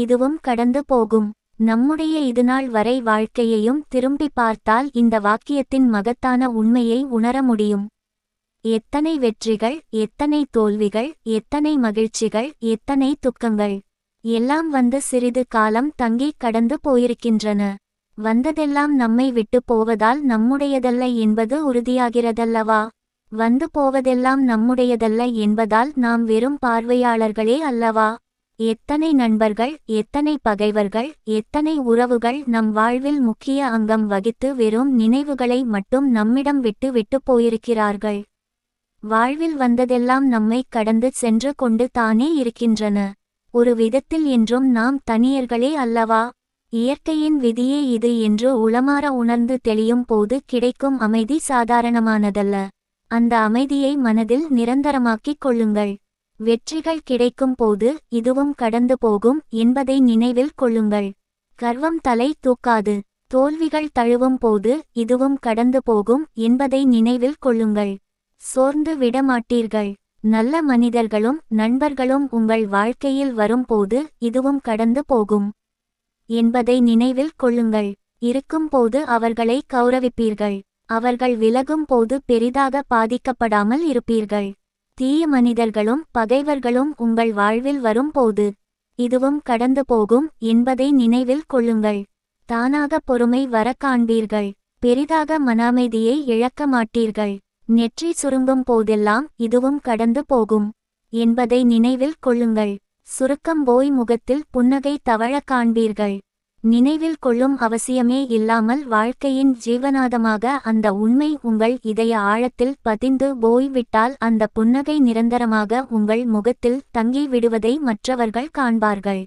இதுவும் கடந்து போகும். நம்முடைய இதுநாள் வரை வாழ்க்கையையும் திரும்பி பார்த்தால் இந்த வாக்கியத்தின் மகத்தான உண்மையை உணர முடியும். எத்தனை வெற்றிகள், எத்தனை தோல்விகள், எத்தனை மகிழ்ச்சிகள், எத்தனை துக்கங்கள் எல்லாம் வந்து சிறிது காலம் தங்கி கடந்து போயிருக்கின்றன. வந்ததெல்லாம் நம்மை விட்டு போவதால் நம்முடையதல்ல என்பது உறுதியாகிறதல்லவா? வந்து போவதெல்லாம் நம்முடையதல்ல என்பதால் நாம் வெறும் பார்வையாளர்களே அல்லவா? எத்தனை நண்பர்கள், எத்தனை பகைவர்கள், எத்தனை உறவுகள் நம் வாழ்வில் முக்கிய அங்கம் வகித்து வெறும் நினைவுகளை மட்டும் நம்மிடம் விட்டு விட்டு போயிருக்கிறார்கள். வாழ்வில் வந்ததெல்லாம் நம்மை கடந்து சென்று கொண்டு தானே இருக்கின்றன. ஒரு விதத்தில் என்றும் நாம் தனியர்களே அல்லவா? இயற்கையின் விதியே இது என்று உளமாற உணர்ந்து தெளியும் போது கிடைக்கும் அமைதி சாதாரணமானதல்ல. அந்த அமைதியை மனதில் நிரந்தரமாக்கிக் கொள்ளுங்கள். வெற்றிகள் கிடைக்கும் போது இதுவும் கடந்து போகும் என்பதை நினைவில் கொள்ளுங்கள். கர்வம் தலை தூக்காது. தோல்விகள் தழுவும் போது இதுவும் கடந்து போகும் என்பதை நினைவில் கொள்ளுங்கள். சோர்ந்து விடமாட்டீர்கள். நல்ல மனிதர்களும் நண்பர்களும் உங்கள் வாழ்க்கையில் வரும்போது இதுவும் கடந்து போகும் என்பதை நினைவில் கொள்ளுங்கள். இருக்கும்போது அவர்களை கௌரவிப்பீர்கள். அவர்கள் விலகும் போது பெரிதாக பாதிக்கப்படாமல் இருப்பீர்கள். தீய மனிதர்களும் பகைவர்களும் உங்கள் வாழ்வில் வரும்போது இதுவும் கடந்து போகும் என்பதை நினைவில் கொள்ளுங்கள். தானாக பொறுமை வர காண்பீர்கள். பெரிதாக மன அமைதியை இழக்க மாட்டீர்கள். நெற்றி சுருங்கும் போதெல்லாம் இதுவும் கடந்து போகும் என்பதை நினைவில் கொள்ளுங்கள். சுருக்கம் போய் முகத்தில் புன்னகை தவழ காண்பீர்கள். நினைவில் கொள்ளும் அவசியமே இல்லாமல் வாழ்க்கையின் ஜீவநாதமாக அந்த உண்மை உங்கள் இதய ஆழத்தில் பதிந்து போய்விட்டால் அந்த புன்னகை நிரந்தரமாக உங்கள் முகத்தில் தங்கி விடுவதை மற்றவர்கள் காண்பார்கள்.